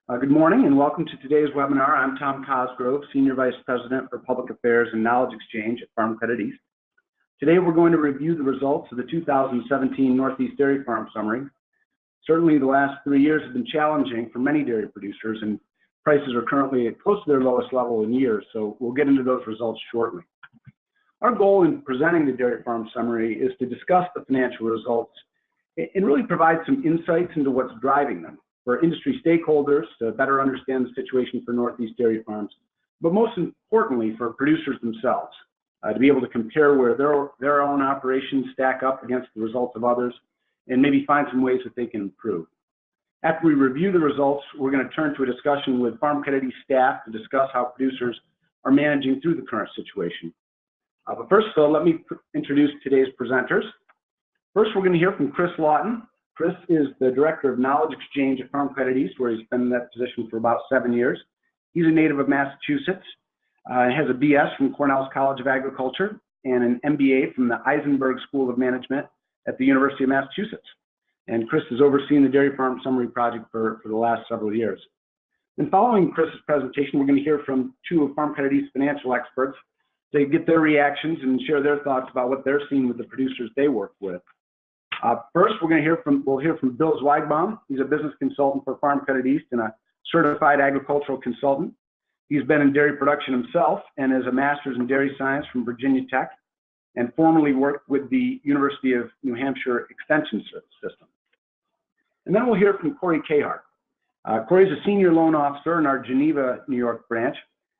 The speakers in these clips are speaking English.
Good morning and welcome to today's webinar. I'm Tom Cosgrove, Senior Vice President for Public Affairs and Knowledge Exchange at Farm Credit East. Today we're going to review the results of the 2017 Northeast Dairy Farm Summary. Certainly the last 3 years have been challenging for many dairy producers and prices are currently close to their lowest level in years, so we'll get into those results shortly. Our goal in presenting the Dairy Farm Summary is to discuss the financial results and really provide some insights into what's driving them for industry stakeholders to better understand the situation for Northeast dairy farms, but most importantly for producers themselves, to be able to compare where their own operations stack up against the results of others and maybe find some ways that they can improve. After we review the results, we're going to turn to a discussion with Farm Credit East staff to discuss how producers are managing through the current situation. But first, let me introduce today's presenters. First, we're going to hear from Chris Lawton. Chris is the Director of Knowledge Exchange at Farm Credit East, where he's been in that position for about 7 years. He's a native of Massachusetts. He has a BS from Cornell's College of Agriculture and an MBA from the Eisenberg School of Management at the University of Massachusetts. And Chris has overseen the Dairy Farm Summary project for the last several years. And following Chris's presentation, we're going to hear from two of Farm Credit East's financial experts to get their reactions and share their thoughts about what they're seeing with the producers they work with. First, we'll hear from Bill Zweigbaum. He's a business consultant for Farm Credit East and a certified agricultural consultant. He's been in dairy production himself and has a master's in dairy science from Virginia Tech and formerly worked with the University of New Hampshire Extension System. And then we'll hear from Corey Kayhart. Corey's a senior loan officer in our Geneva, New York branch.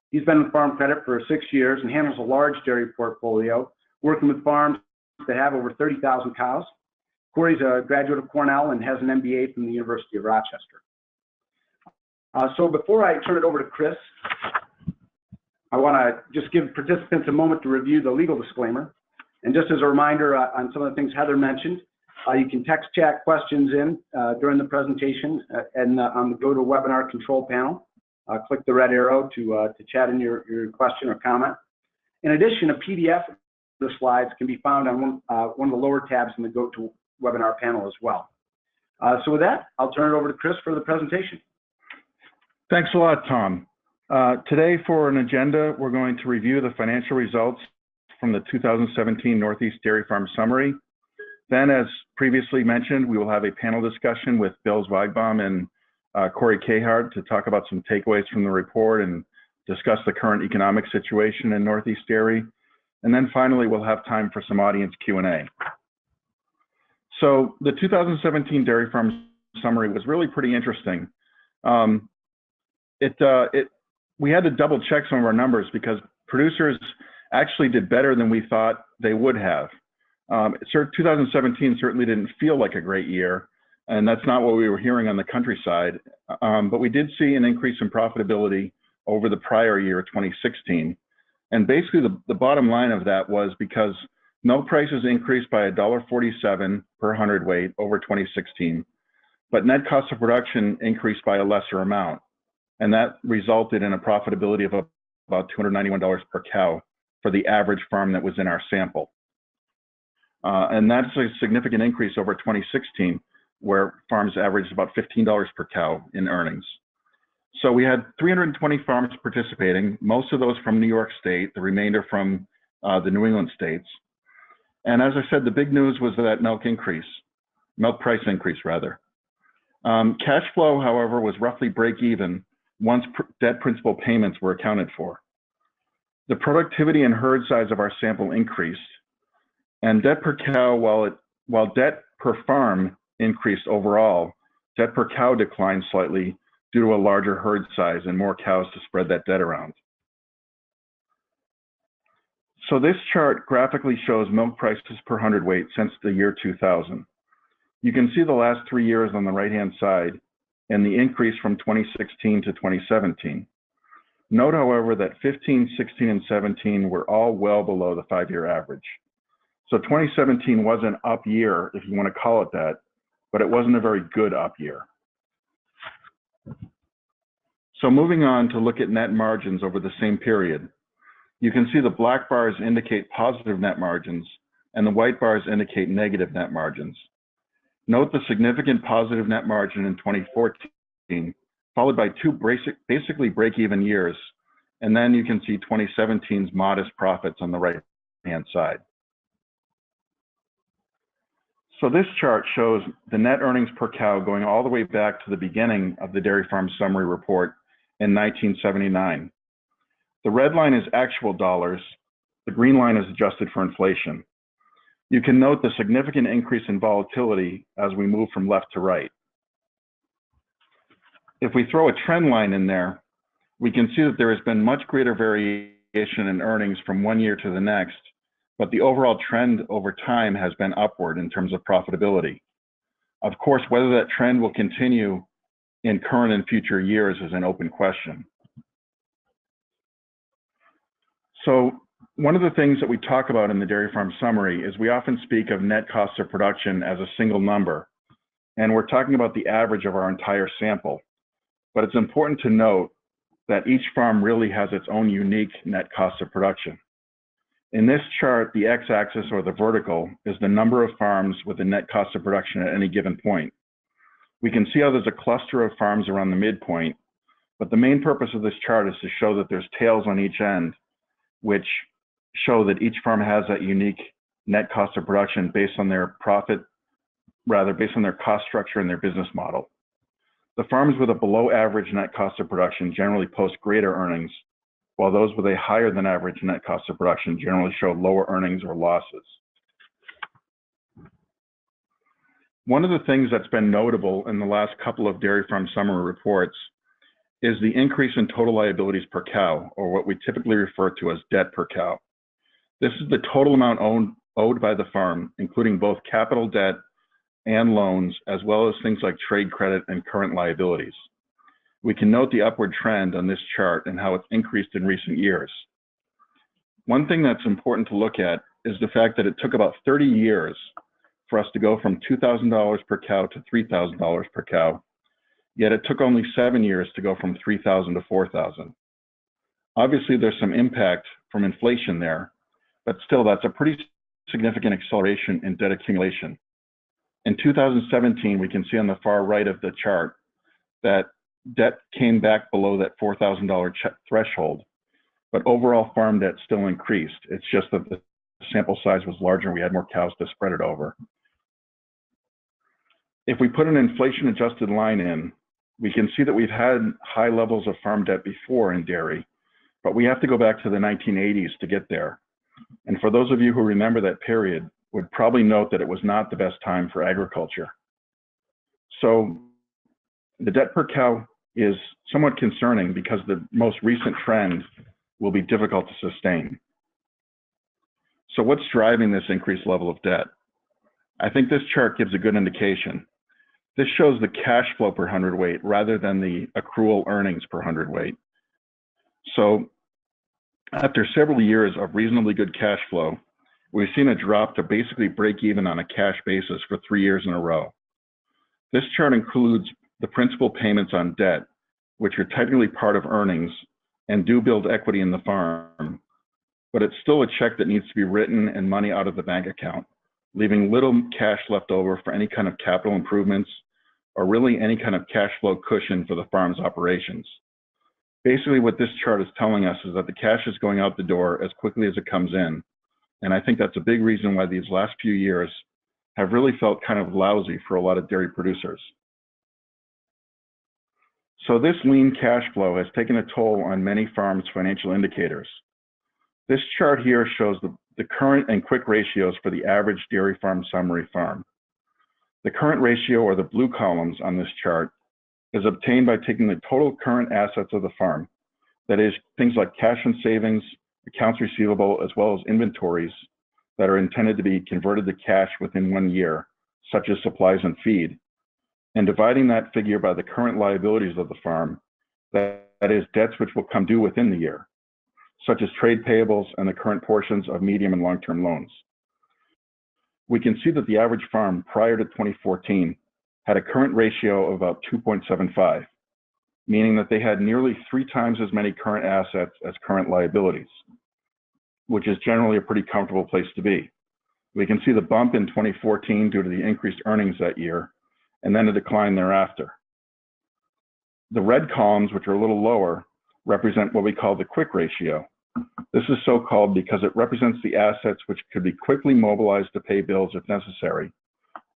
He's been with Farm Credit for 6 years and handles a large dairy portfolio, working with farms that have over 30,000 cows. Corey's a graduate of Cornell and has an MBA from the University of Rochester. So before I turn it over to Chris, I want to just give participants a moment to review the legal disclaimer. And just as a reminder on some of the things Heather mentioned, you can text chat questions in during the presentation and on the GoToWebinar control panel. Click the red arrow to chat in your question or comment. In addition, a PDF of the slides can be found on one of the lower tabs in the GoToWebinar panel as well. So with that, I'll turn it over to Chris for the presentation. Thanks a lot, Tom. Today for an agenda, we're going to review the financial results from the 2017 Northeast Dairy Farm Summary. Then, as previously mentioned, we will have a panel discussion with Bill Zweigbaum and Corey Kayhart to talk about some takeaways from the report and discuss the current economic situation in Northeast Dairy. And then finally, we'll have time for some audience Q&A. So the 2017 Dairy Farm Summary was really pretty interesting. We had to double check some of our numbers because producers actually did better than we thought they would have. 2017 certainly didn't feel like a great year, and that's not what we were hearing on the countryside. But we did see an increase in profitability over the prior year, 2016. And basically the bottom line of that was because milk prices increased by $1.47 per hundredweight over 2016, but net cost of production increased by a lesser amount. And that resulted in a profitability of about $291 per cow for the average farm that was in our sample. And that's a significant increase over 2016, where farms averaged about $15 per cow in earnings. So we had 320 farms participating, most of those from New York State, the remainder from the New England states. And as I said, the big news was that milk price increase rather. Cash flow, however, was roughly break even once debt principal payments were accounted for. The productivity and herd size of our sample increased, and debt per cow, while debt per farm increased overall, debt per cow declined slightly due to a larger herd size and more cows to spread that debt around. So this chart graphically shows milk prices per hundredweight since the year 2000. You can see the last 3 years on the right-hand side and the increase from 2016 to 2017. Note, however, that 15, 16, and 17 were all well below the 5-year average. So 2017 was an up year, if you want to call it that, but it wasn't a very good up year. So moving on to look at net margins over the same period, you can see the black bars indicate positive net margins and the white bars indicate negative net margins. Note the significant positive net margin in 2014 followed by two basically break-even years, and then you can see 2017's modest profits on the right-hand side. So this chart shows the net earnings per cow going all the way back to the beginning of the Dairy Farm Summary Report in 1979. The red line is actual dollars. The green line is adjusted for inflation. You can note the significant increase in volatility as we move from left to right. If we throw a trend line in there, we can see that there has been much greater variation in earnings from one year to the next, but the overall trend over time has been upward in terms of profitability. Of course, whether that trend will continue in current and future years is an open question. So one of the things that we talk about in the Dairy Farm Summary is we often speak of net cost of production as a single number, and we're talking about the average of our entire sample. But it's important to note that each farm really has its own unique net cost of production. In this chart, the x-axis, or the vertical, is the number of farms with a net cost of production at any given point. We can see how there's a cluster of farms around the midpoint, but the main purpose of this chart is to show that there's tails on each end, which show that each farm has that unique net cost of production based on their based on their cost structure and their business model. The farms with a below average net cost of production generally post greater earnings, while those with a higher than average net cost of production generally show lower earnings or losses. One of the things that's been notable in the last couple of Dairy Farm Summary Reports is the increase in total liabilities per cow, or what we typically refer to as debt per cow. This is the total amount owed by the farm, including both capital debt and loans, as well as things like trade credit and current liabilities. We can note the upward trend on this chart and how it's increased in recent years. One thing that's important to look at is the fact that it took about 30 years for us to go from $2,000 per cow to $3,000 per cow, yet it took only 7 years to go from $3,000 to $4,000. Obviously, there's some impact from inflation there, but still, that's a pretty significant acceleration in debt accumulation. In 2017, we can see on the far right of the chart that debt came back below that $4,000 threshold, but overall farm debt still increased. It's just that the sample size was larger and we had more cows to spread it over. If we put an inflation-adjusted line in, we can see that we've had high levels of farm debt before in dairy, but we have to go back to the 1980s to get there. And for those of you who remember that period, would probably note that it was not the best time for agriculture. So the debt per cow is somewhat concerning because the most recent trend will be difficult to sustain. So what's driving this increased level of debt? I think this chart gives a good indication. This shows the cash flow per hundredweight rather than the accrual earnings per hundredweight. So after several years of reasonably good cash flow, we've seen a drop to basically break even on a cash basis for 3 years in a row. This chart includes the principal payments on debt, which are technically part of earnings and do build equity in the farm, but it's still a check that needs to be written and money out of the bank account, leaving little cash left over for any kind of capital improvements or really any kind of cash flow cushion for the farm's operations. Basically, what this chart is telling us is that the cash is going out the door as quickly as it comes in. And I think that's a big reason why these last few years have really felt kind of lousy for a lot of dairy producers. So this lean cash flow has taken a toll on many farms' financial indicators. This chart here shows the current and quick ratios for the average Dairy Farm Summary farm. The current ratio, or the blue columns on this chart, is obtained by taking the total current assets of the farm. That is, things like cash and savings, accounts receivable, as well as inventories that are intended to be converted to cash within 1 year, such as supplies and feed, and dividing that figure by the current liabilities of the farm, that is, debts which will come due within the year, such as trade payables and the current portions of medium and long-term loans. We can see that the average farm prior to 2014 had a current ratio of about 2.75, meaning that they had nearly 3 times as many current assets as current liabilities, which is generally a pretty comfortable place to be. We can see the bump in 2014 due to the increased earnings that year, and then a decline thereafter. The red columns, which are a little lower, represent what we call the quick ratio. This is so called because it represents the assets which could be quickly mobilized to pay bills if necessary.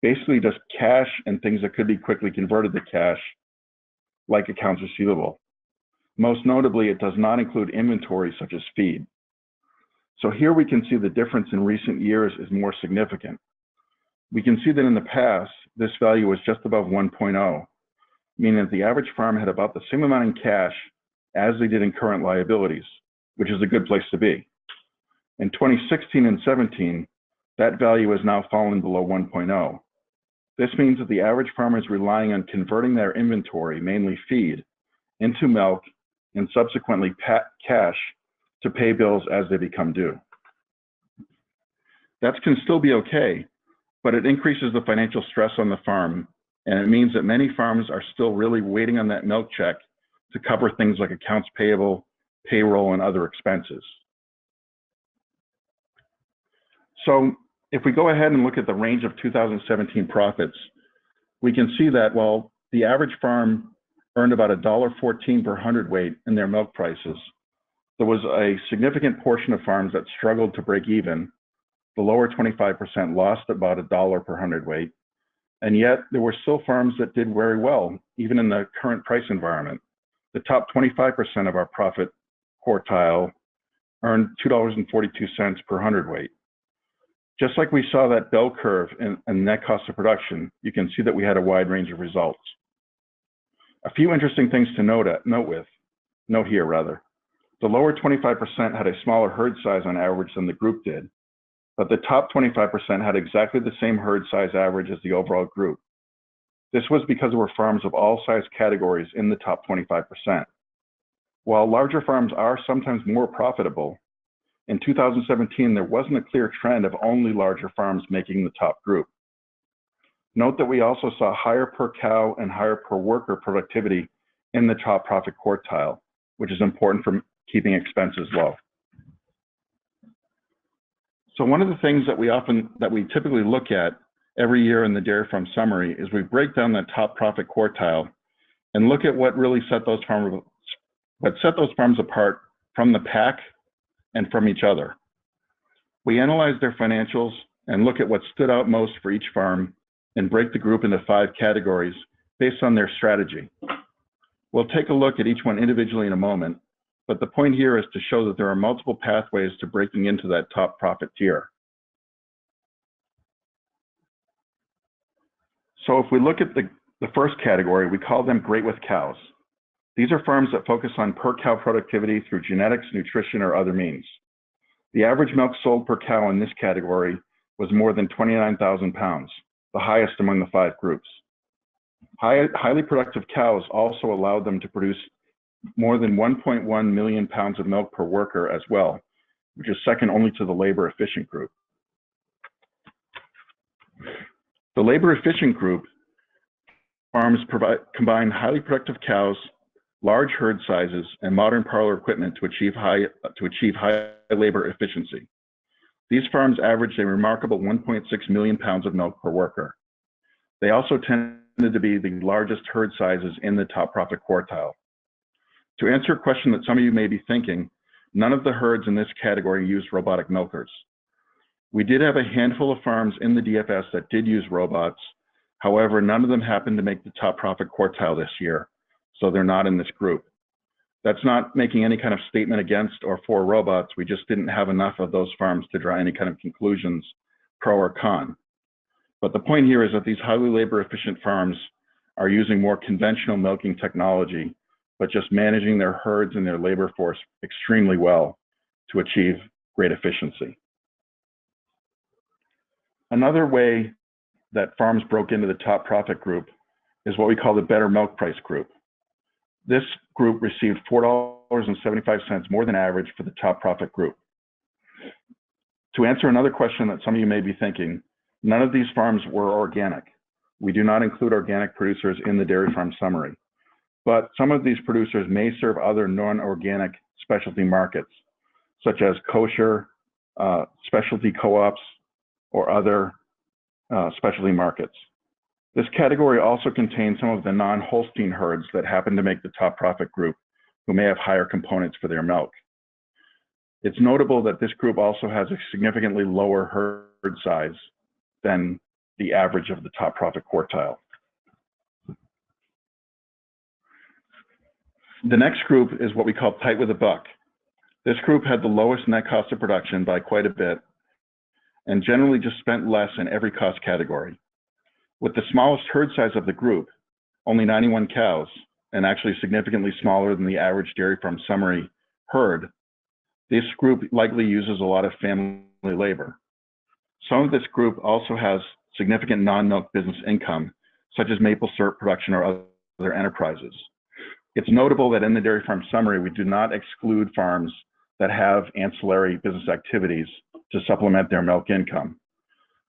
Basically just cash and things that could be quickly converted to cash, like accounts receivable. Most notably, it does not include inventory such as feed. So here we can see the difference in recent years is more significant. We can see that in the past, this value was just above 1.0, meaning that the average farm had about the same amount in cash as they did in current liabilities, which is a good place to be. In 2016 and 17, that value has now fallen below 1.0. This means that the average farmer is relying on converting their inventory, mainly feed, into milk and subsequently cash to pay bills as they become due. That can still be okay, but it increases the financial stress on the farm, and it means that many farms are still really waiting on that milk check to cover things like accounts payable, payroll, and other expenses. So if we go ahead and look at the range of 2017 profits, we can see that while the average farm earned about $1.14 per hundredweight in their milk prices, there was a significant portion of farms that struggled to break even. The lower 25% lost about $1 per hundredweight, and yet there were still farms that did very well, even in the current price environment. The top 25% of our profit quartile earned $2.42 per hundredweight. Just like we saw that bell curve in net cost of production, you can see that we had a wide range of results. A few interesting things to note here. The lower 25% had a smaller herd size on average than the group did, but the top 25% had exactly the same herd size average as the overall group. This was because there were farms of all size categories in the top 25%. While larger farms are sometimes more profitable, in 2017, there wasn't a clear trend of only larger farms making the top group. Note that we also saw higher per cow and higher per worker productivity in the top profit quartile, which is important for keeping expenses low. So one of the things that we typically look at every year in the dairy farm summary is we break down that top profit quartile and look at what really set those farms apart from the pack and from each other. We analyze their financials and look at what stood out most for each farm and break the group into 5 categories based on their strategy. We'll take a look at each one individually in a moment, but the point here is to show that there are multiple pathways to breaking into that top profit tier. So if we look at the first category, we call them great with cows. These are farms that focus on per cow productivity through genetics, nutrition, or other means. The average milk sold per cow in this category was more than 29,000 pounds, the highest among the 5 groups. Highly productive cows also allowed them to produce more than 1.1 million pounds of milk per worker as well, which is second only to the labor efficient group. The labor efficient group farms combine highly productive cows, large herd sizes, and modern parlor equipment to achieve high labor efficiency. These farms averaged a remarkable 1.6 million pounds of milk per worker. They also tended to be the largest herd sizes in the top profit quartile. To answer a question that some of you may be thinking, none of the herds in this category used robotic milkers. We did have a handful of farms in the DFS that did use robots. However, none of them happened to make the top profit quartile this year, so they're not in this group. That's not making any kind of statement against or for robots. We just didn't have enough of those farms to draw any kind of conclusions, pro or con. But the point here is that these highly labor efficient farms are using more conventional milking technology, but just managing their herds and their labor force extremely well to achieve great efficiency. Another way that farms broke into the top profit group is what we call the better milk price group. This group received $4.75 more than average for the top profit group. To answer another question that some of you may be thinking, none of these farms were organic. We do not include organic producers in the dairy farm summary, but some of these producers may serve other non-organic specialty markets, such as kosher, specialty co-ops, or other specialty markets. This category also contains some of the non-Holstein herds that happen to make the top profit group, who may have higher components for their milk. It's notable that this group also has a significantly lower herd size than the average of the top profit quartile. The next group is what we call tight with a buck. This group had the lowest net cost of production by quite a bit and generally just spent less in every cost category. With the smallest herd size of the group, only 91 cows, and actually significantly smaller than the average dairy farm summary herd, this group likely uses a lot of family labor. Some of this group also has significant non-milk business income, such as maple syrup production or other enterprises. It's notable that in the dairy farm summary, we do not exclude farms that have ancillary business activities to supplement their milk income.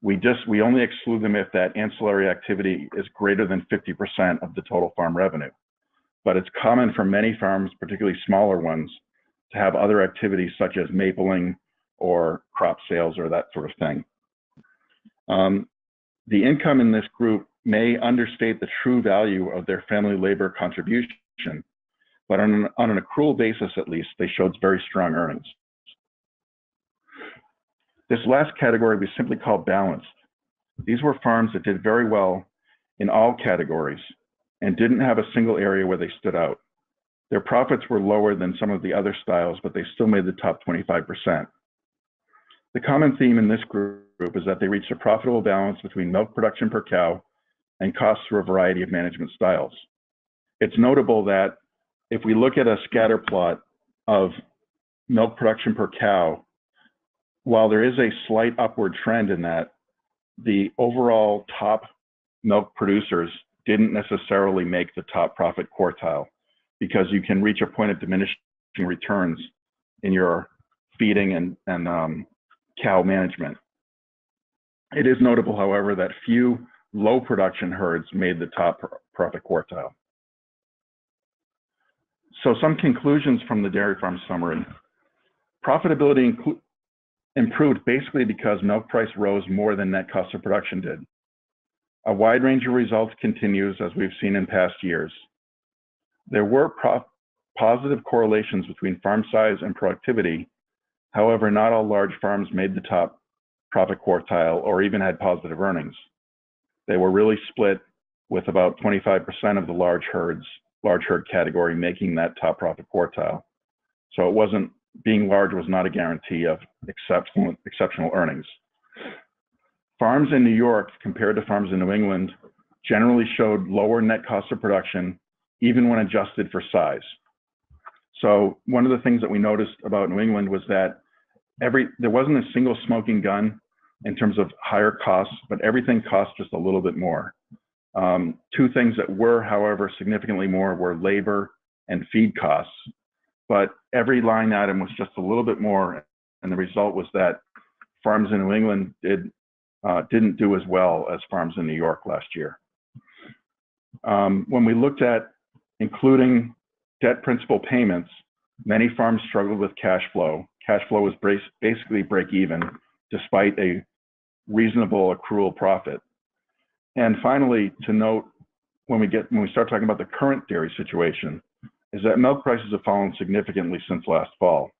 We only exclude them if that ancillary activity is greater than 50% of the total farm revenue. But it's common for many farms, particularly smaller ones, to have other activities such as mapling or crop sales or that sort of thing. The income in this group may understate the true value of their family labor contribution, but on an accrual basis at least, they showed very strong earnings. This last category we simply call balanced. These were farms that did very well in all categories and didn't have a single area where they stood out. Their profits were lower than some of the other styles, but they still made the top 25%. The common theme in this group is that they reached a profitable balance between milk production per cow and costs through a variety of management styles. It's notable that if we look at a scatter plot of milk production per cow, while there is a slight upward trend in that, the overall top milk producers didn't necessarily make the top profit quartile, because you can reach a point of diminishing returns in your feeding and cow management. It is notable, however, that few low production herds made the top profit quartile. So some conclusions from the dairy farm summary. Profitability improved basically because milk price rose more than net cost of production did. A wide range of results continues as we've seen in past years. There were positive correlations between farm size and productivity. However, not all large farms made the top profit quartile or even had positive earnings. They were really split, with about 25% of the large herd category making that top profit quartile. So it wasn't, being large was not a guarantee of exceptional earnings. Farms in New York compared to farms in New England generally showed lower net cost of production, even when adjusted for size. So one of the things that we noticed about New England was that there wasn't a single smoking gun in terms of higher costs, but everything cost just a little bit more. Two things that were, however, significantly more were labor and feed costs, but every line item was just a little bit more, and the result was that farms in New England didn't do as well as farms in New York last year. When we looked at including debt principal payments, many farms struggled with cash flow. Cash flow was basically break even, despite a reasonable accrual profit. And finally, to note, when we start talking about the current dairy situation, is that milk prices have fallen significantly since last fall.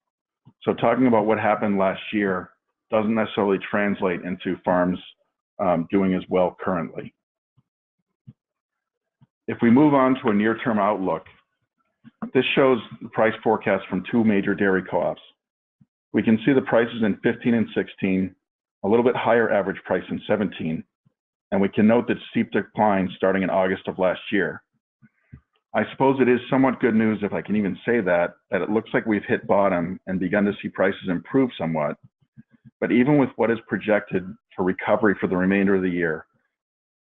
So talking about what happened last year doesn't necessarily translate into farms doing as well currently. If we move on to a near-term outlook, this shows the price forecast from two major dairy co-ops. We can see the prices in 15 and 16, a little bit higher average price in 17, and we can note that steep decline starting in August of last year. I suppose it is somewhat good news, if I can even say that it looks like we've hit bottom and begun to see prices improve somewhat. But even with what is projected for recovery for the remainder of the year,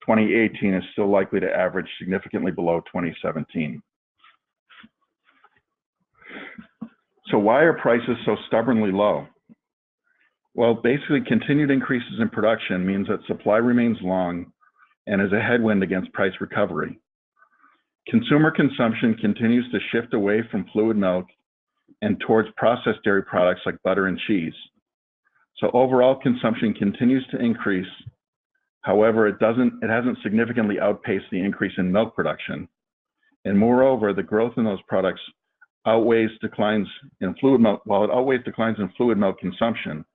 2018 is still likely to average significantly below 2017. So why are prices so stubbornly low? Well, basically continued increases in production means that supply remains long and is a headwind against price recovery. Consumer consumption continues to shift away from fluid milk and towards processed dairy products like butter and cheese. So overall consumption continues to increase. However, it hasn't significantly outpaced the increase in milk production. And moreover, the growth in those products outweighs declines in fluid milk. While it outweighs declines in fluid milk consumption,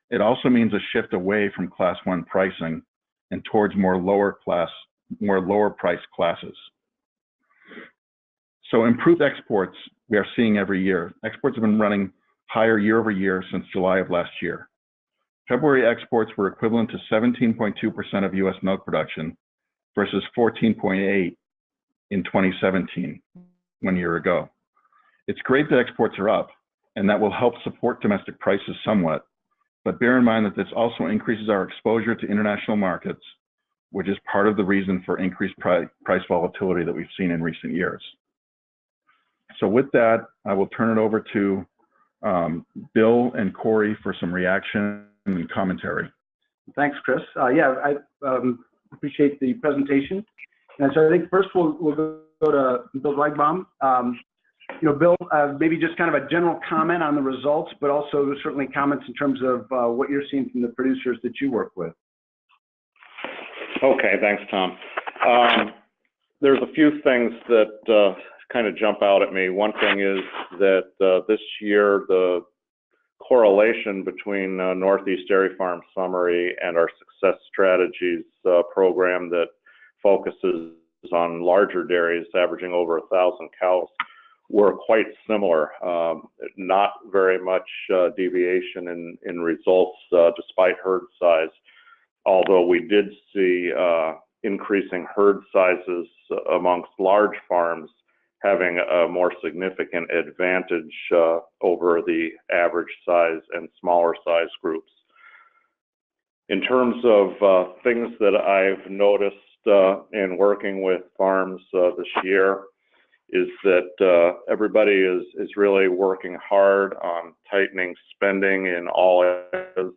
it also means a shift away from Class 1 pricing and towards more lower price classes. So improved exports we are seeing every year. Exports have been running higher year over year since July of last year. February exports were equivalent to 17.2% of U.S. milk production versus 14.8% in 2017, 1 year ago. It's great that exports are up, and that will help support domestic prices somewhat, but bear in mind that this also increases our exposure to international markets, which is part of the reason for increased price volatility that we've seen in recent years. So with that, I will turn it over to Bill and Corey for some reaction and commentary. Thanks, Chris. Yeah, I appreciate the presentation. And so I think first we'll go to Bill Zweigbaum. Bill, maybe just kind of a general comment on the results, but also certainly comments in terms of what you're seeing from the producers that you work with. Okay, thanks, Tom. There's a few things that kind of jump out at me. One thing is that this year, the correlation between Northeast Dairy Farm Summary and our Success Strategies program that focuses on larger dairies averaging over 1,000 cows were quite similar. Not very much deviation in results despite herd size, although we did see increasing herd sizes amongst large farms having a more significant advantage over the average size and smaller size groups. In terms of things that I've noticed in working with farms this year is that everybody is really working hard on tightening spending in all areas.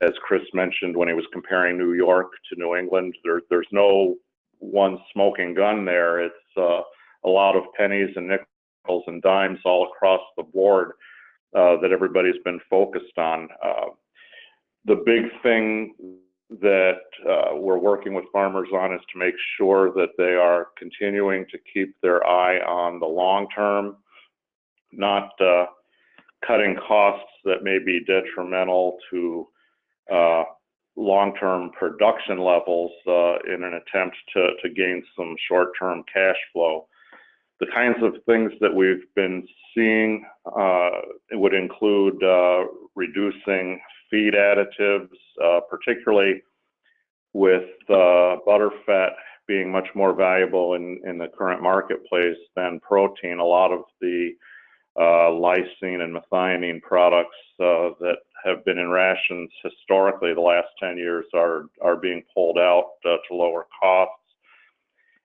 As Chris mentioned when he was comparing New York to New England, there's no one smoking gun there. It's a lot of pennies and nickels and dimes all across the board that everybody's been focused on. The big thing that we're working with farmers on is to make sure that they are continuing to keep their eye on the long term, not cutting costs that may be detrimental to long-term production levels in an attempt to gain some short-term cash flow. The kinds of things that we've been seeing would include reducing feed additives, particularly with butterfat being much more valuable in the current marketplace than protein. A lot of the lysine and methionine products that have been in rations historically the last 10 years are being pulled out to lower costs.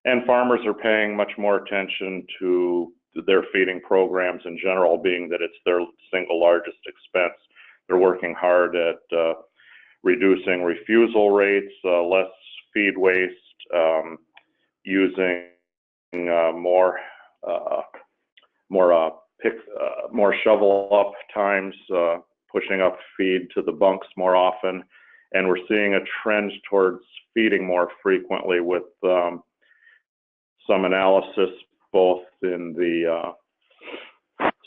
And farmers are paying much more attention to their feeding programs in general, being that it's their single largest expense. They're working hard at reducing refusal rates, less feed waste, using more shovel up times, pushing up feed to the bunks more often, and we're seeing a trend towards feeding more frequently with some analysis both in the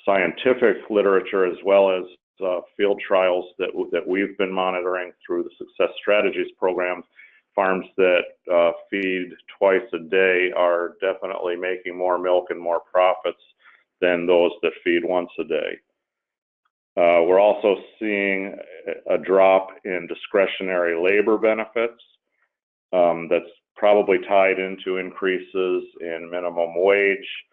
scientific literature as well as field trials that we've been monitoring through the Success Strategies program. Farms that feed twice a day are definitely making more milk and more profits than those that feed once a day. We're also seeing a drop in discretionary labor benefits. That's probably tied into increases in minimum wage.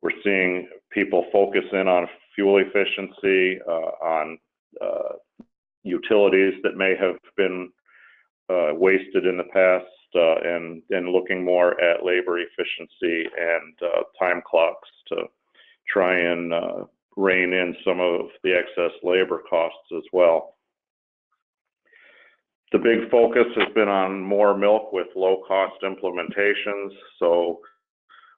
We're seeing people focus in on fuel efficiency, on utilities that may have been wasted in the past, and looking more at labor efficiency and time clocks to try and rein in some of the excess labor costs as well. The big focus has been on more milk with low-cost implementations. So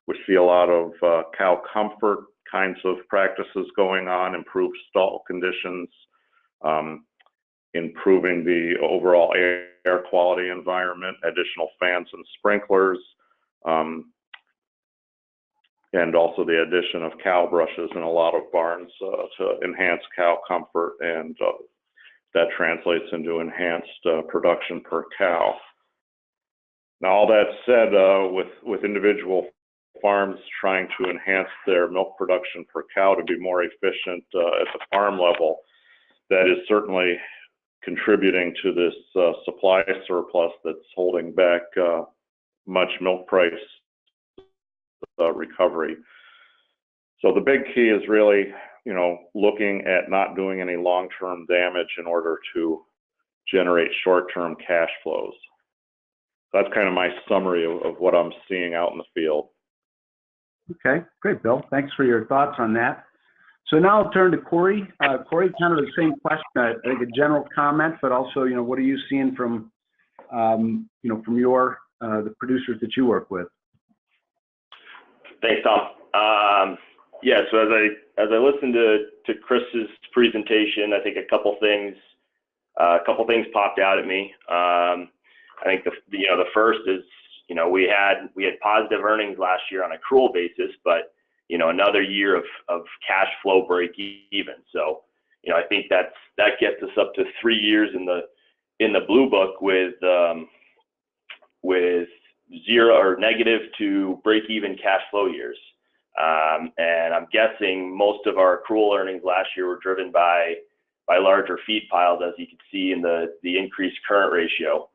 we see a lot of cow comfort kinds of practices going on, improved stall conditions, improving the overall air quality environment, additional fans and sprinklers, and also the addition of cow brushes in a lot of barns to enhance cow comfort, and that translates into enhanced production per cow. Now, all that said, with individual farms trying to enhance their milk production per cow to be more efficient at the farm level, that is certainly contributing to this supply surplus that's holding back much milk price recovery. So the big key is really, looking at not doing any long-term damage in order to generate short-term cash flows. That's kind of my summary of what I'm seeing out in the field. Okay, great, Bill. Thanks for your thoughts on that. So now I'll turn to Corey. Corey, kind of the same question, I think a general comment, but also, what are you seeing from, from the producers that you work with? Thanks, Tom. Yeah, so as I listened to Chris's presentation, I think a couple things popped out at me. I think the first is, we had positive earnings last year on accrual basis, but another year of cash flow break even. So I think that gets us up to 3 years in the blue book with zero or negative to break even cash flow years. And I'm guessing most of our accrual earnings last year were driven by larger feed piles, as you can see in the increased current ratio.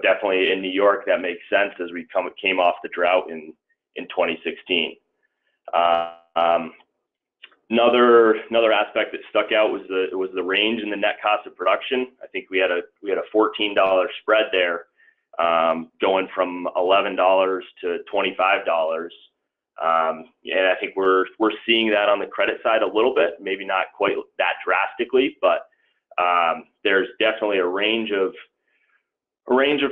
Definitely in New York, that makes sense as we came off the drought in 2016. Another aspect that stuck out was the range in the net cost of production. I think we had a $14 spread there, going from $11 to $25. And I think we're seeing that on the credit side a little bit, maybe not quite that drastically, but there's definitely a range of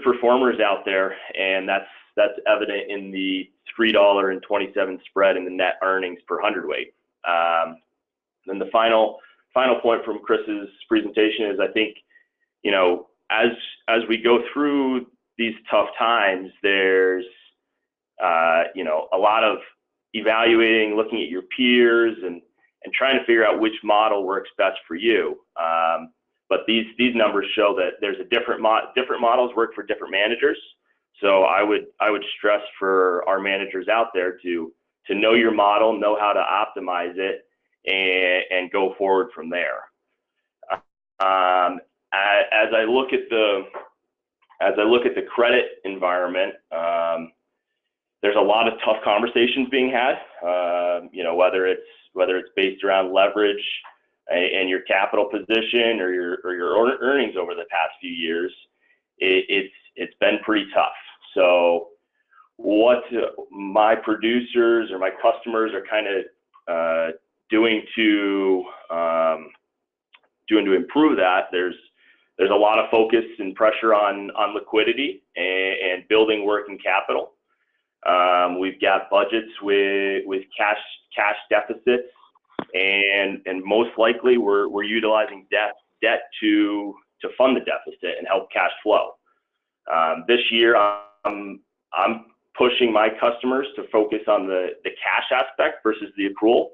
performers out there, and that's evident in the $3.27 spread in the net earnings per hundredweight. Then the final point from Chris's presentation is, I think, as we go through these tough times, there's a lot of evaluating, looking at your peers, and trying to figure out which model works best for you. But these numbers show that there's different models work for different managers. So I would stress for our managers out there to know your model, know how to optimize it, and go forward from there. As I look at the credit environment, there's a lot of tough conversations being had. Whether it's based around leverage and your capital position or your earnings over the past few years, it's been pretty tough. So what my producers or my customers are kind of doing to improve that, there's a lot of focus and pressure on liquidity and building working capital. We've got budgets with cash deficits, and most likely we're utilizing debt to fund the deficit and help cash flow. This year, I'm pushing my customers to focus on the cash aspect versus the accrual.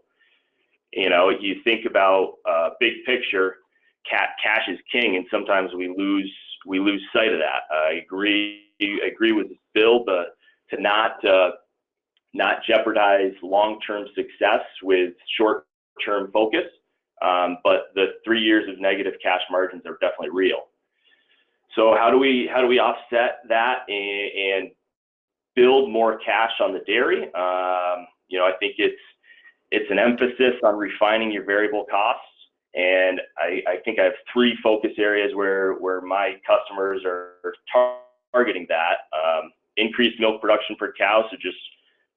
You think about big picture, cash is king, and sometimes we lose sight of that. I agree with Bill to not jeopardize long-term success with short-term focus. But the 3 years of negative cash margins are definitely real. So how do we offset that and build more cash on the dairy? I think it's an emphasis on refining your variable costs, and I think I have 3 focus areas where my customers are targeting that. Increased milk production per cow, so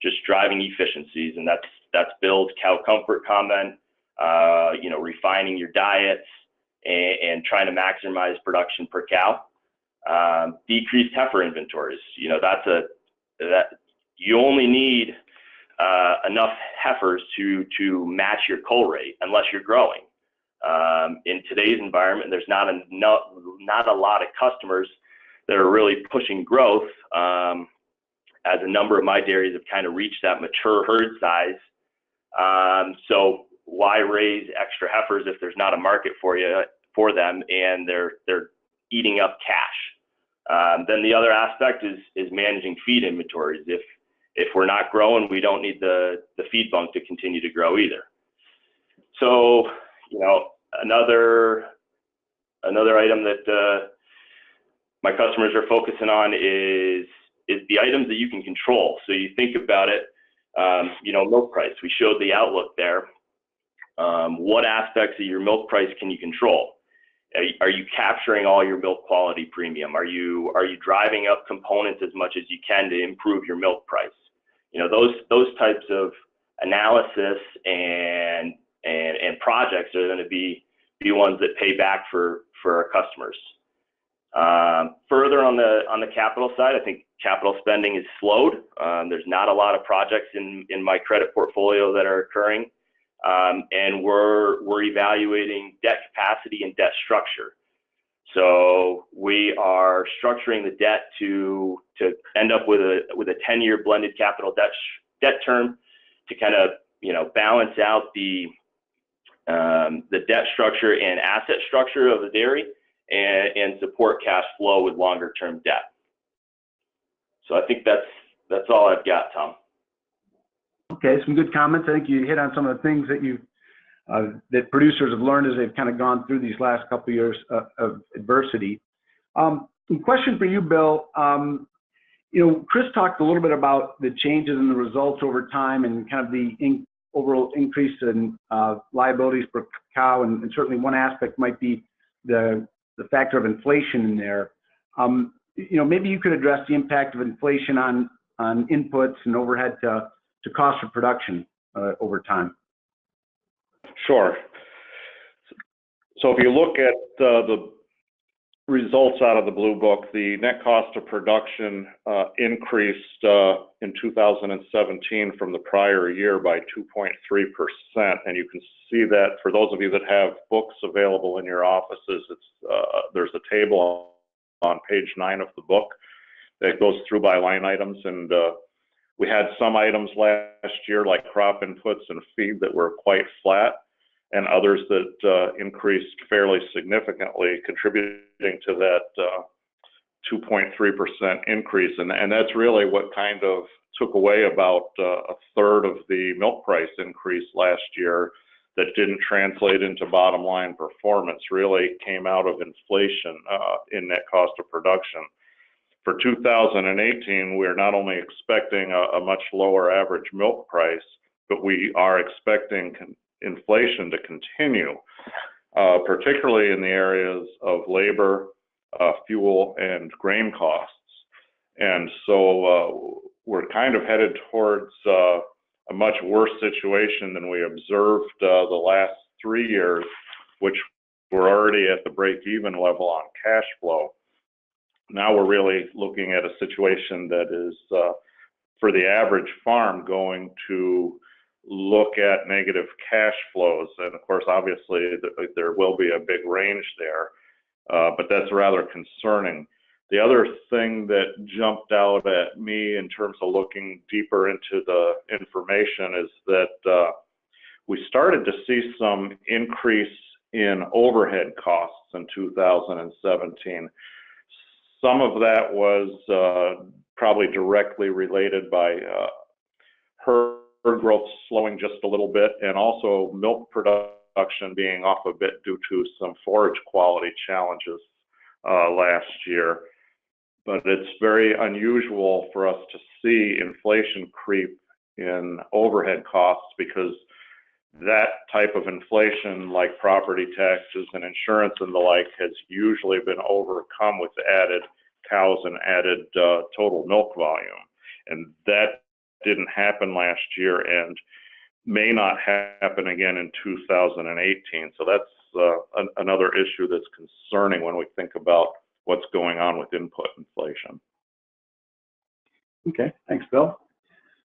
just driving efficiencies, and that's Bill's cow comfort comment. Refining your diets and trying to maximize production per cow. Decreased heifer inventories. That you only need enough heifers to match your cull rate unless you're growing. In today's environment, there's not a lot of customers that are really pushing growth, as a number of my dairies have kind of reached that mature herd size. So why raise extra heifers if there's not a market for them and they're eating up cash? Then the other aspect is managing feed inventories. If we're not growing, we don't need the feed bunk to continue to grow either. So, you know, another item that my customers are focusing on is the items that you can control. So you think about it, you know, milk price. We showed the outlook there. What aspects of your milk price can you control? Are you capturing all your milk quality premium? Are you driving up components as much as you can to improve your milk price? You know, those types of analysis and projects are going to be ones that pay back for our customers. Further on the capital side, I think capital spending is slowed. There's not a lot of projects in my credit portfolio that are occurring, and we're evaluating debt capacity and debt structure. So we are structuring the debt to end up with a 10-year blended capital debt term to kind of, you know, balance out the debt structure and asset structure of the dairy and support cash flow with longer term debt. So I think that's all I've got, Tom. Okay, some good comments. I think you hit on some of the things that that producers have learned as they've kind of gone through these last couple of years of adversity. Question for you, Bill. You know, Chris talked a little bit about the changes in the results over time and kind of the overall increase in liabilities per cow, and certainly one aspect might be the factor of inflation in there. You know, maybe you could address the impact of inflation on inputs and overhead to cost of production over time. Sure. So if you look at the results out of the Blue Book, the net cost of production increased in 2017 from the prior year by 2.3%. And you can see that for those of you that have books available in your offices, there's a table on page 9 of the book that goes through by line items. And we had some items last year like crop inputs and feed that were quite flat, and others that increased fairly significantly, contributing to that 2.3% increase. And that's really what kind of took away about a third of the milk price increase last year that didn't translate into bottom line performance, really came out of inflation in net cost of production. For 2018, we're not only expecting a much lower average milk price, but we are expecting inflation to continue, particularly in the areas of labor, fuel, and grain costs. And so we're kind of headed towards a much worse situation than we observed the last 3 years, which were already at the break-even level on cash flow. Now we're really looking at a situation that is, for the average farm, going to look at negative cash flows. And of course, obviously, there will be a big range there, but that's rather concerning. The other thing that jumped out at me in terms of looking deeper into the information is that we started to see some increase in overhead costs in 2017. Some of that was probably directly related by herd growth slowing just a little bit, and also milk production being off a bit due to some forage quality challenges last year. But it's very unusual for us to see inflation creep in overhead costs, because that type of inflation, like property taxes and insurance and the like, has usually been overcome with added cows and added total milk volume. And that didn't happen last year and may not happen again in 2018. So that's another issue that's concerning when we think about what's going on with input inflation. Okay, thanks, Bill.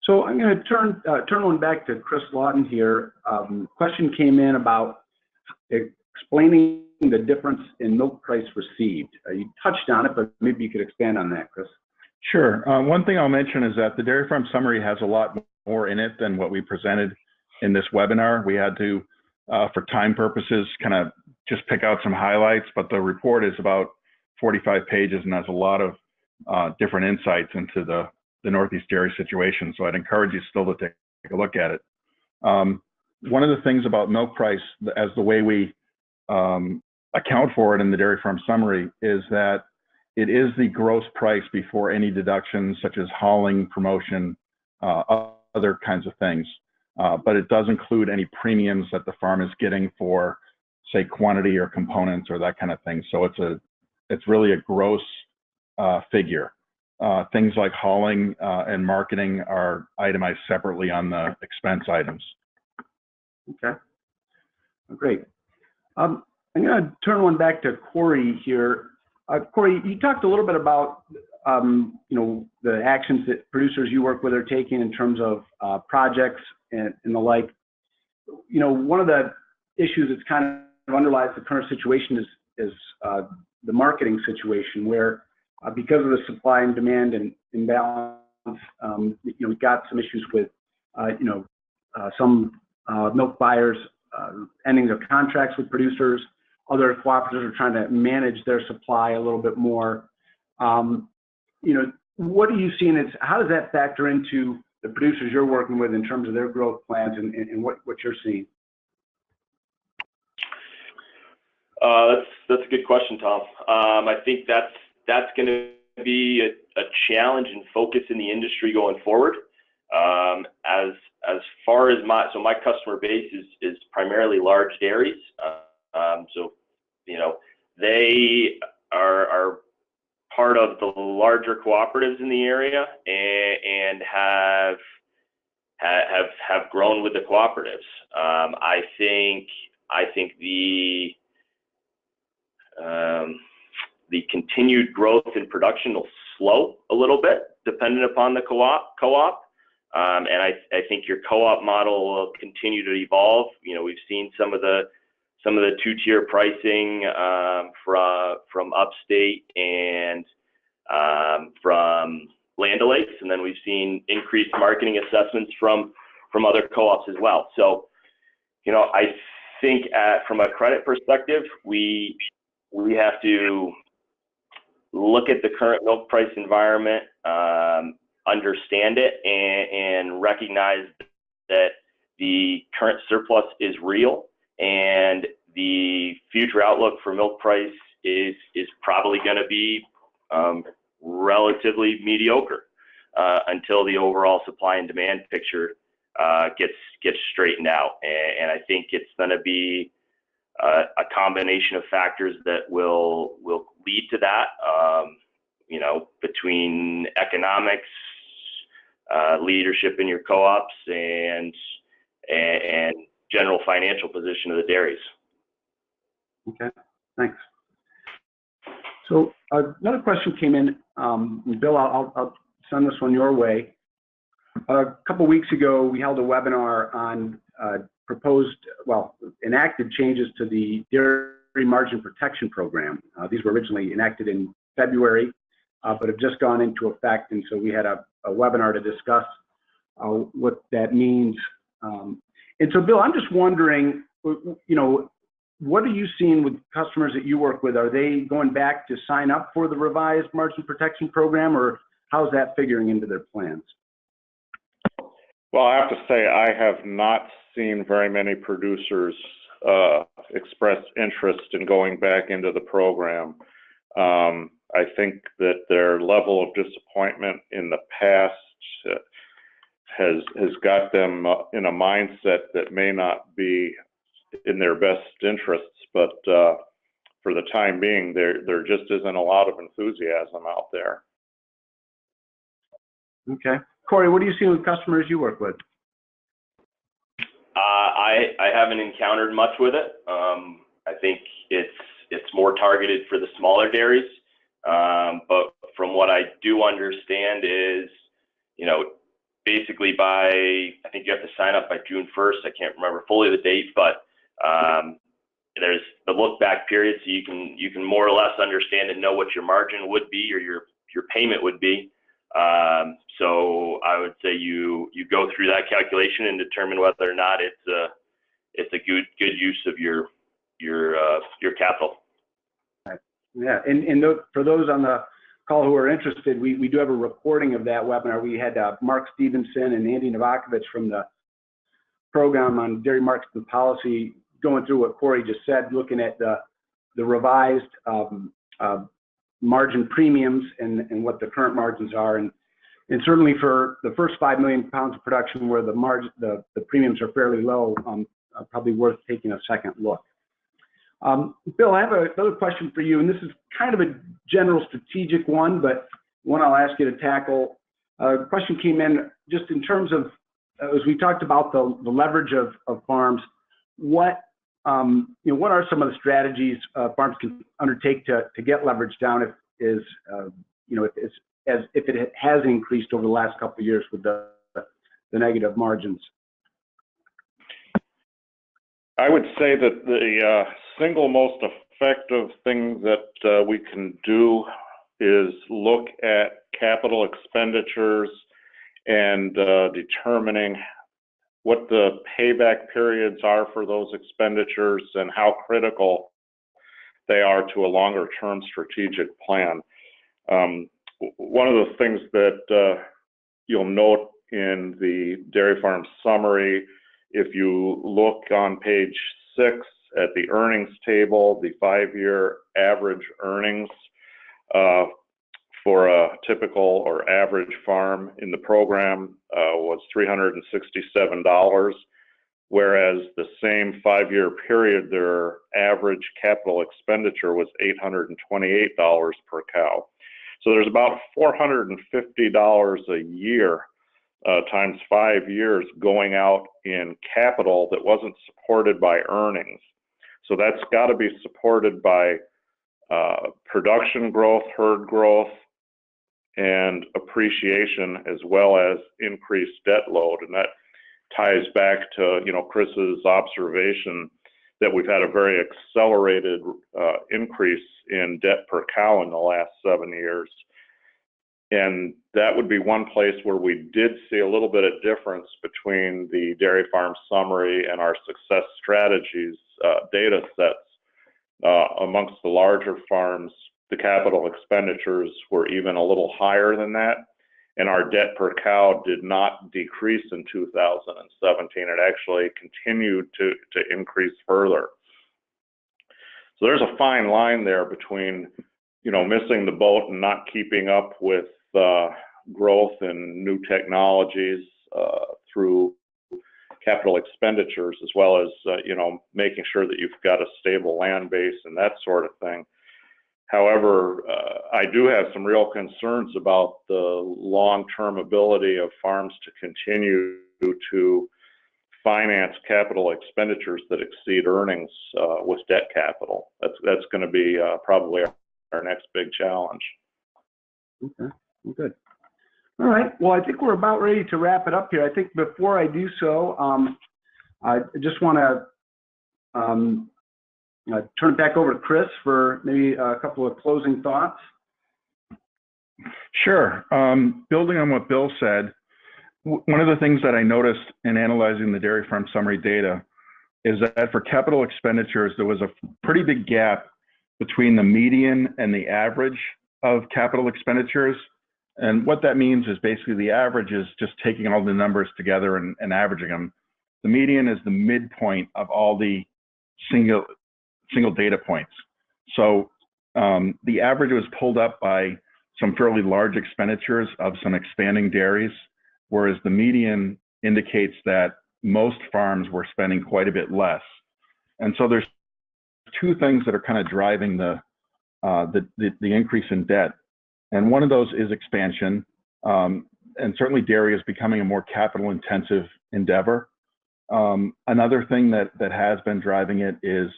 So I'm going to turn one back to Chris Lawton here. Question came in about explaining the difference in milk price received. You touched on it, but maybe you could expand on that, Chris. Sure. One thing I'll mention is that the Dairy Farm Summary has a lot more in it than what we presented in this webinar. We had to, for time purposes, kind of just pick out some highlights, but the report is about 45 pages and has a lot of different insights into the Northeast dairy situation. So I'd encourage you still to take a look at it. One of the things about milk price, as the way we account for it in the Dairy Farm Summary, is that it is the gross price before any deductions such as hauling, promotion, other kinds of things. But it does include any premiums that the farm is getting for, say, quantity or components or that kind of thing. So it's really a gross figure. Things like hauling and marketing are itemized separately on the expense items. Okay, great. I'm going to turn one back to Corey here. Corey, you talked a little bit about the actions that producers you work with are taking in terms of projects and the like. One of the issues that's kind of underlies the current situation is the marketing situation, where because of the supply and demand and imbalance, we've got some issues with some milk buyers ending their contracts with producers. Other cooperatives are trying to manage their supply a little bit more. What are you seeing? How does that factor into the producers you're working with in terms of their growth plans and what you're seeing? That's a good question, Tom. I think that's going to be a challenge and focus in the industry going forward. As far as my customer base is primarily large dairies. They are part of the larger cooperatives in the area and have grown with the cooperatives. I think the continued growth in production will slow a little bit, dependent upon the co-op. And I think your co-op model will continue to evolve. We've seen some of the two-tier pricing from Upstate and from Land O'Lakes, and then we've seen increased marketing assessments from other co-ops as well. So, I think from a credit perspective, we have to look at the current milk price environment, understand it, and recognize that the current surplus is real, and the future outlook for milk price is probably going to be relatively mediocre until the overall supply and demand picture gets straightened out. And I think it's going to be a combination of factors that will lead to that, between economics, leadership in your co-ops, and general financial position of the dairies. Okay, thanks. So another question came in. Bill, I'll send this one your way. A couple weeks ago, we held a webinar on enacted changes to the Dairy Margin Protection Program. These were originally enacted in February, but have just gone into effect. And so we had a webinar to discuss what that means. And so, Bill, I'm just wondering, what are you seeing with customers that you work with? Are they going back to sign up for the revised margin protection program, or how's that figuring into their plans? Well, I have to say, I have not seen very many producers express interest in going back into the program. I think that their level of disappointment in the past has got them in a mindset that may not be in their best interests, but for the time being, there just isn't a lot of enthusiasm out there. Okay. Corey, what are you seeing with customers you work with? I haven't encountered much with it. I think it's more targeted for the smaller dairies. But from what I do understand is, basically I think you have to sign up by June 1st. I can't remember fully the date, but there's the look back period, so you can more or less understand and know what your margin would be or your payment would be. So I would say you go through that calculation and determine whether or not it's a good use of your capital. Yeah, and for those on the call who are interested, we do have a recording of that webinar. We had Mark Stevenson and Andy Novakovich from the program on dairy markets and policy going through what Corey just said, looking at the revised margin premiums and what the current margins are, and certainly for the first 5 million pounds of production where the premiums are fairly low, probably worth taking a second look. Bill, I have another question for you, and this is kind of a general strategic one, but one I'll ask you to tackle. A question came in just in terms of, as we talked about the leverage of farms, what are some of the strategies farms can undertake to get leverage down if it has increased over the last couple of years with the negative margins? I would say that the single most effective thing that we can do is look at capital expenditures and determining what the payback periods are for those expenditures and how critical they are to a longer term strategic plan. One of the things that you'll note in the dairy farm summary, if you look on page 6 at the earnings table, the 5-year average earnings for a typical or average farm in the program was $367, whereas the same 5-year period, their average capital expenditure was $828 per cow. So there's about $450 a year times 5 years going out in capital that wasn't supported by earnings. So that's got to be supported by production growth, herd growth, and appreciation, as well as increased debt load. And that ties back to, Chris's observation that we've had a very accelerated increase in debt per cow in the last 7 years. And that would be one place where we did see a little bit of difference between the dairy farm summary and our success strategies data sets. Amongst the larger farms, the capital expenditures were even a little higher than that, and our debt per cow did not decrease in 2017. It actually continued to increase further. So there's a fine line there between, missing the boat and not keeping up with growth and new technologies through capital expenditures, as well as, making sure that you've got a stable land base and that sort of thing. However, I do have some real concerns about the long-term ability of farms to continue to finance capital expenditures that exceed earnings with debt capital. That's going to be probably our next big challenge. Okay, well, good. All right, well, I think we're about ready to wrap it up here. I think before I do so, I just want to turn it back over to Chris for maybe a couple of closing thoughts. Sure. Building on what Bill said, one of the things that I noticed in analyzing the dairy farm summary data is that for capital expenditures, there was a pretty big gap between the median and the average of capital expenditures. And what that means is basically the average is just taking all the numbers together and averaging them. The median is the midpoint of all the single data points. So the average was pulled up by some fairly large expenditures of some expanding dairies, whereas the median indicates that most farms were spending quite a bit less. And so there's two things that are kind of driving the increase in debt. And one of those is expansion. And certainly dairy is becoming a more capital intensive endeavor. Another thing that has been driving it is,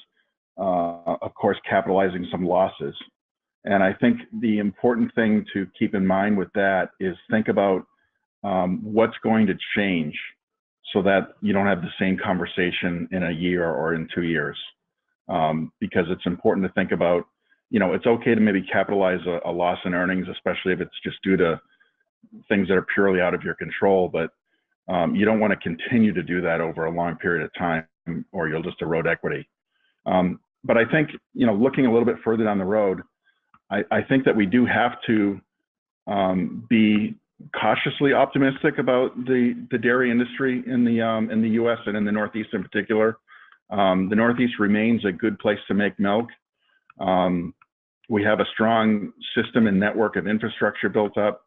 of course, capitalizing some losses. And I think the important thing to keep in mind with that is think about what's going to change so that you don't have the same conversation in a year or in 2 years. because it's important to think about, it's okay to maybe capitalize a loss in earnings, especially if it's just due to things that are purely out of your control, but you don't want to continue to do that over a long period of time, or you'll just erode equity. But I think, looking a little bit further down the road, I think that we do have to be cautiously optimistic about the dairy industry in the U.S. and in the Northeast in particular. The Northeast remains a good place to make milk. We have a strong system and network of infrastructure built up.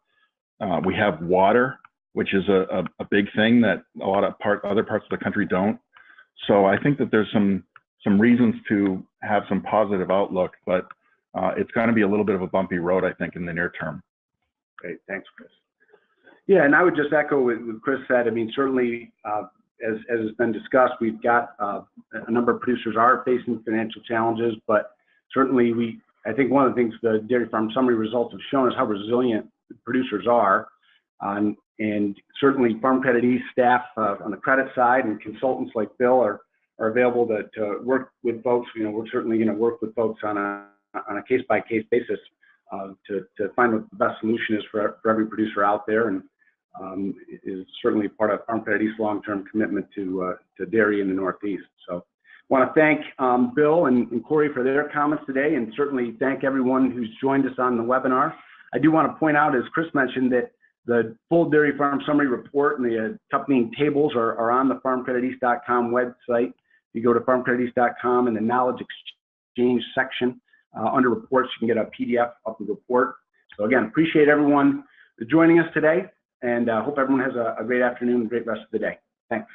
We have water, which is a big thing that a lot of other parts of the country don't. So I think that there's some reasons to have some positive outlook, but it's going to be a little bit of a bumpy road, I think, in the near term. Great, thanks, Chris. Yeah, and I would just echo what Chris said. I mean, certainly, as has been discussed, we've got a number of producers are facing financial challenges, but certainly I think one of the things the dairy farm summary results have shown is how resilient producers are. And certainly Farm Credit East staff on the credit side and consultants like Bill are available to work with folks. We're certainly going to work with folks on a case-by-case basis to find what the best solution is for every producer out there, and is certainly part of Farm Credit East's long-term commitment to dairy in the Northeast. So I want to thank Bill and Corey for their comments today, and certainly thank everyone who's joined us on the webinar. I do want to point out, as Chris mentioned, that the full Dairy Farm Summary Report and the accompanying tables are on the farmcrediteast.com website. You go to farmcrediteast.com and the Knowledge Exchange section under Reports, you can get a PDF of the report. So again, appreciate everyone joining us today, and hope everyone has a great afternoon and great rest of the day. Thanks.